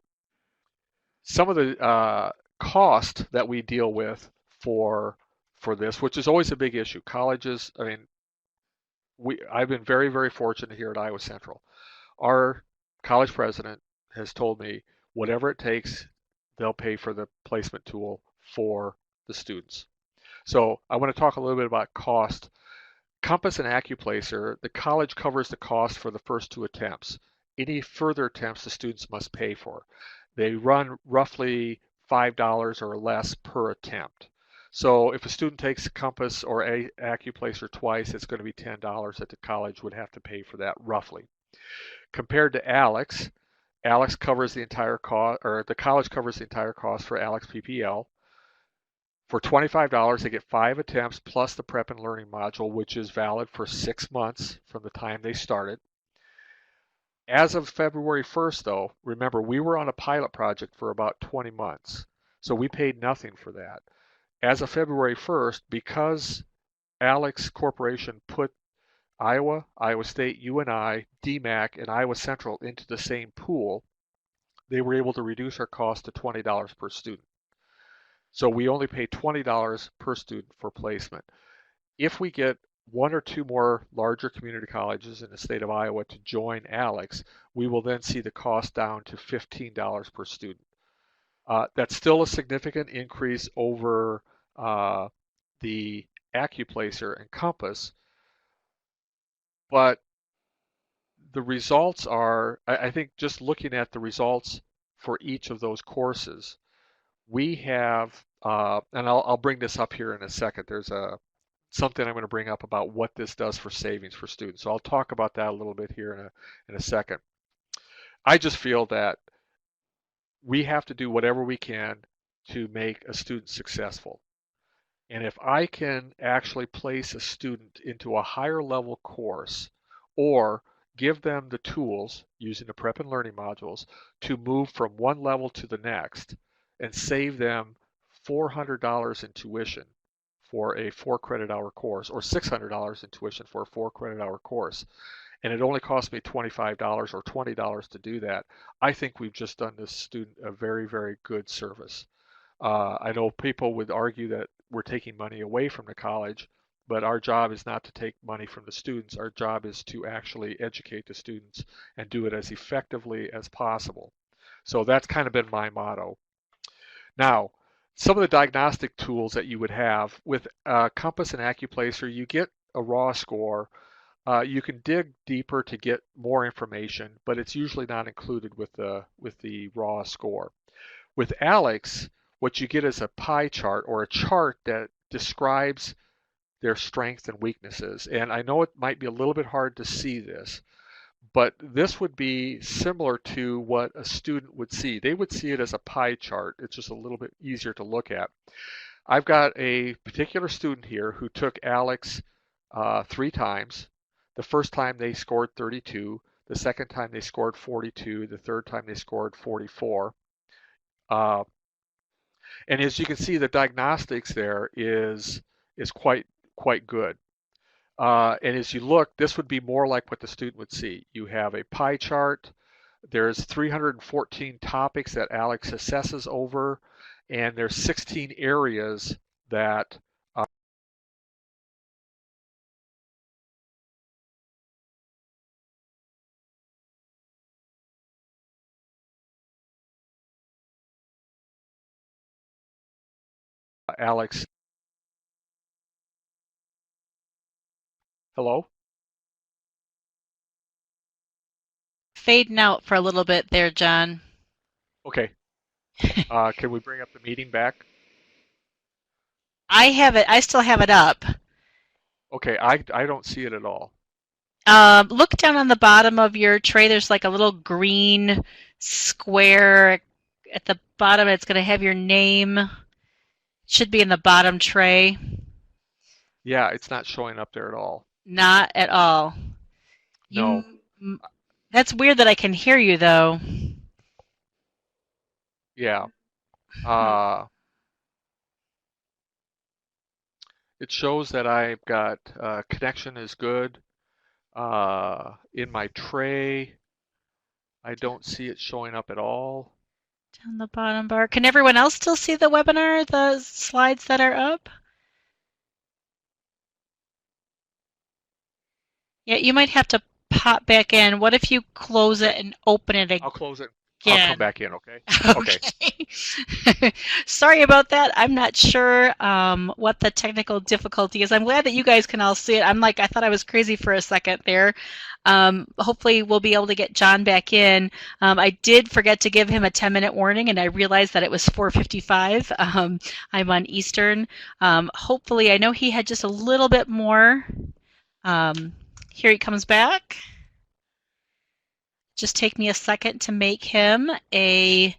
some of the cost that we deal with for this, which is always a big issue. Colleges, I mean, I've been very, very fortunate here at Iowa Central. Our college president has told me whatever it takes, they'll pay for the placement tool for the students. So I want to talk a little bit about cost. Compass and AccuPlacer, the college covers the cost for the first 2 attempts. Any further attempts the students must pay for. They run roughly $5 or less per attempt. So if a student takes Compass or AccuPlacer twice, it's going to be $10 that the college would have to pay for that roughly. Compared to ALEKS, ALEKS covers the entire cost, or the college covers the entire cost for ALEKS PPL. For $25, they get 5 attempts plus the prep and learning module, which is valid for 6 months from the time they started. As of February 1st, though, remember, we were on a pilot project for about 20 months, so we paid nothing for that. As of February 1st, because ALEKS Corporation put Iowa, Iowa State, UNI, DMACC, and Iowa Central into the same pool, they were able to reduce our cost to $20 per student. So we only pay $20 per student for placement. If we get 1 or 2 more larger community colleges in the state of Iowa to join ALEKS, we will then see the cost down to $15 per student. That's still a significant increase over the AccuPlacer and Compass, but the results are, I think just looking at the results for each of those courses, we have, and I'll bring this up here in a second. There's something I'm going to bring up about what this does for savings for students. So I'll talk about that a little bit here in a second. I just feel that we have to do whatever we can to make a student successful. And if I can actually place a student into a higher level course or give them the tools using the prep and learning modules to move from one level to the next and save them $400 in tuition for a 4 credit hour course or $600 in tuition for a 4 credit hour course, and it only cost me $25 or $20 to do that, I think we've just done this student a very, very good service. I know people would argue that we're taking money away from the college, but our job is not to take money from the students. Our job is to actually educate the students and do it as effectively as possible. So that's kind of been my motto. Now, some of the diagnostic tools that you would have with Compass and AccuPlacer, you get a raw score. You can dig deeper to get more information, but it's usually not included with the raw score. With ALEKS, what you get is a pie chart or a chart that describes their strengths and weaknesses. And I know it might be a little bit hard to see this, but this would be similar to what a student would see. They would see it as a pie chart. It's just a little bit easier to look at. I've got a particular student here who took ALEKS 3 times. The first time they scored 32. The second time they scored 42. The third time they scored 44. And as you can see, the diagnostics there is quite good. And as you look, this would be more like what the student would see. You have a pie chart. There's 314 topics that ALEKS assesses over, and there's 16 areas that ALEKS. Hello? Fading out for a little bit there, John. Okay. Can we bring up the meeting back? I have it. I still have it up. Okay, I don't see it at all. Look down on the bottom of your tray. There's like a little green square at the bottom. It's going to have your name. It should be in the bottom tray. Yeah, it's not showing up there at all. Not at all. No. That's weird that I can hear you though. Yeah. it shows that I've got connection is good. In my tray, I don't see it showing up at all. Down the bottom bar. Can everyone else still see the webinar, the slides that are up? Yeah, you might have to pop back in. What if you close it and open it I'll close it. I'll come again? back in, okay? Okay. Okay. Sorry about that. I'm not sure what the technical difficulty is. I'm glad that you guys can all see it. I thought I was crazy for a second there. Hopefully we'll be able to get John back in. I did forget to give him a 10-minute warning, and I realized that it was 4:55. I'm on Eastern. Hopefully, I know he had just a little bit more. Here he comes back. Just take me a second to make him a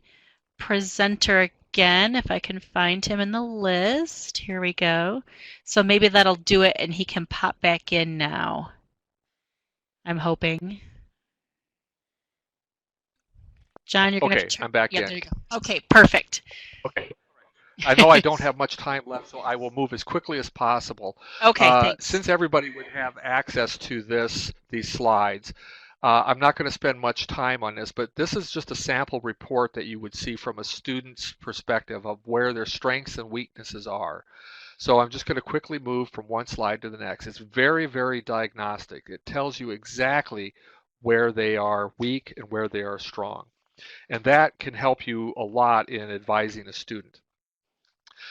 presenter again, if I can find him in the list. Here we go. So maybe that'll do it and he can pop back in now. I'm hoping. John, you're going to Okay, I'm back yeah, in. there you go. Okay, perfect. Okay. I know I don't have much time left, so I will move as quickly as possible. Okay, thanks. Since everybody would have access to these slides, I'm not going to spend much time on this, but this is just a sample report that you would see from a student's perspective of where their strengths and weaknesses are. So I'm just going to quickly move from one slide to the next. It's very, very diagnostic. It tells you exactly where they are weak and where they are strong. And that can help you a lot in advising a student.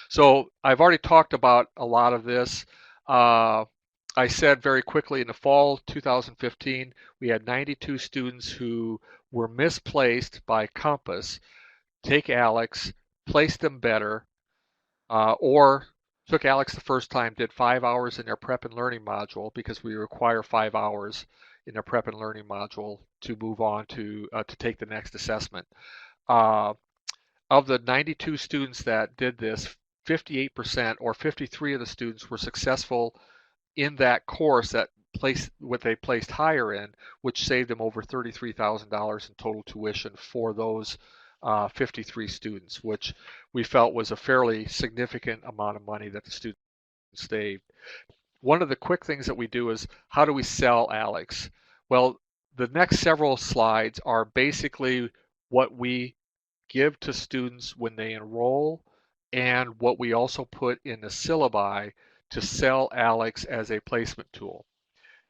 So I've already talked about a lot of this. I said very quickly in the fall 2015, we had 92 students who were misplaced by Compass, take Alex, place them better, or took Alex the first time, did 5 hours in their prep and learning module because we require 5 hours in their prep and learning module to move on to take the next assessment. Of the 92 students that did this, 58% or 53 of the students were successful in that course that what they placed higher in, which saved them over $33,000 in total tuition for those 53 students, which we felt was a fairly significant amount of money that the students saved. One of the quick things that we do is, how do we sell Alex? Well, the next several slides are basically what we give to students when they enroll and what we also put in the syllabi to sell Alex as a placement tool.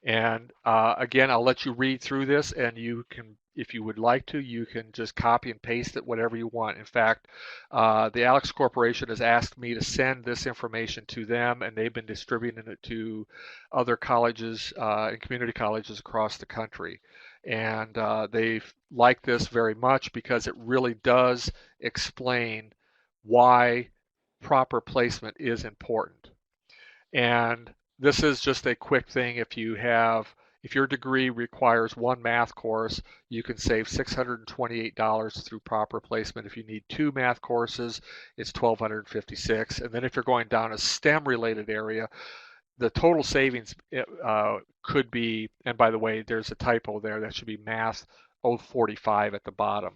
And again, I'll let you read through this, and you can, if you would like to, you can just copy and paste it, whatever you want. In fact, the Alex Corporation has asked me to send this information to them, and they've been distributing it to other colleges and community colleges across the country. And they like this very much because it really does explain why proper placement is important. And this is just a quick thing. If your degree requires one math course, you can save $628 through proper placement. If you need 2 math courses, it's $1,256. And then if you're going down a STEM related area, the total savings could be, and by the way, there's a typo there, that should be math 045 at the bottom.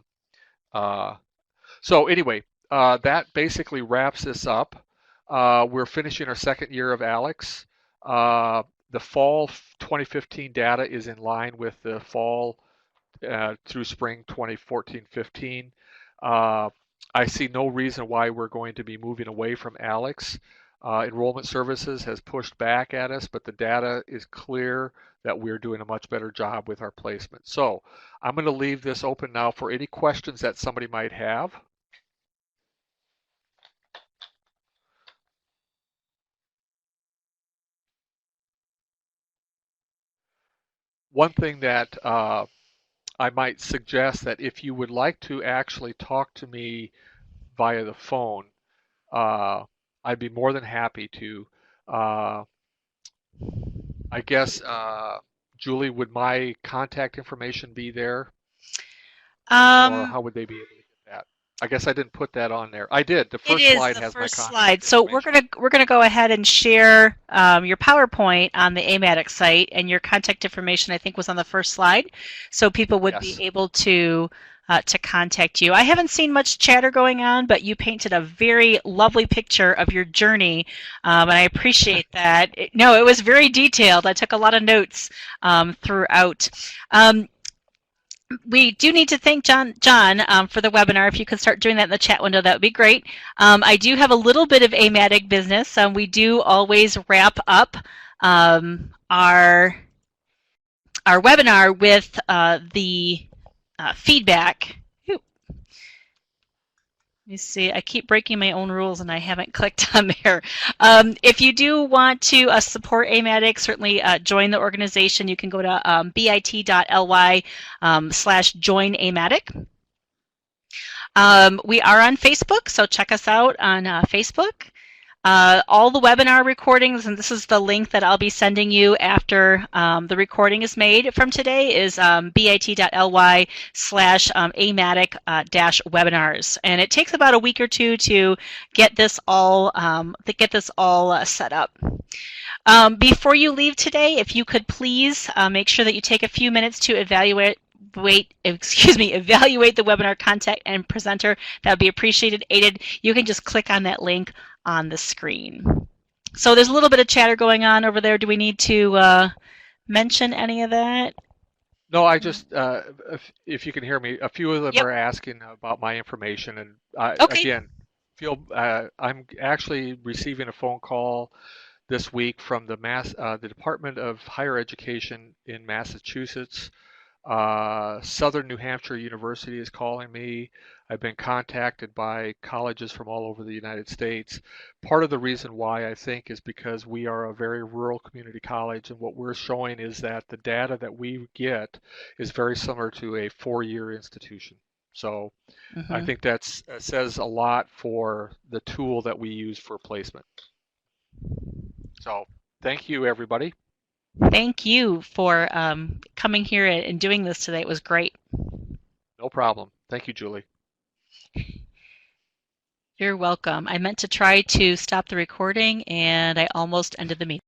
So anyway, that basically wraps this up. We're finishing our second year of Alex. The fall 2015 data is in line with the fall through spring 2014-15. I see no reason why we're going to be moving away from Alex. Enrollment Services has pushed back at us, but the data is clear that we're doing a much better job with our placement. So I'm going to leave this open now for any questions that somebody might have. One thing that I might suggest, that if you would like to actually talk to me via the phone, I'd be more than happy to. I guess, Julie, would my contact information be there? Or how would they be able to get that? I guess I didn't put that on there. I did. The first slide has my contact slide. So we're gonna go ahead and share your PowerPoint on the AMATIC site, and your contact information I think was on the first slide, so people would be able to to contact you. I haven't seen much chatter going on, but you painted a very lovely picture of your journey, and I appreciate that. No, it was very detailed. I took a lot of notes throughout. We do need to thank John for the webinar. If you could start doing that in the chat window, that would be great. I do have a little bit of AMATIC business. We do always wrap up our webinar with the feedback. Ooh. Let me see. I keep breaking my own rules and I haven't clicked on there. If you do want to support AMATIC, certainly join the organization. You can go to bit.ly/join AMATIC. We are on Facebook, so check us out on Facebook. All the webinar recordings, and this is the link that I'll be sending you after the recording is made from today, is bit.ly/amatic-webinars, and it takes about a week or two to get this all set up. Before you leave today, if you could please make sure that you take a few minutes to evaluate the webinar content and presenter. That would be appreciated. You can just click on that link on the screen. So there's a little bit of chatter going on over there. Do we need to mention any of that? No, I just, if you can hear me, a few of them are asking about my information, and Okay. again, I'm actually receiving a phone call this week from the Department of Higher Education in Massachusetts. Southern New Hampshire University is calling me. I've been contacted by colleges from all over the United States. Part of the reason why, I think, is because we are a very rural community college, and what we're showing is that the data that we get is very similar to a four-year institution. So I think that says a lot for the tool that we use for placement. So thank you, everybody. Thank you for coming here and doing this today. It was great. No problem. Thank you, Julie. You're welcome. I meant to try to stop the recording, and I almost ended the meeting.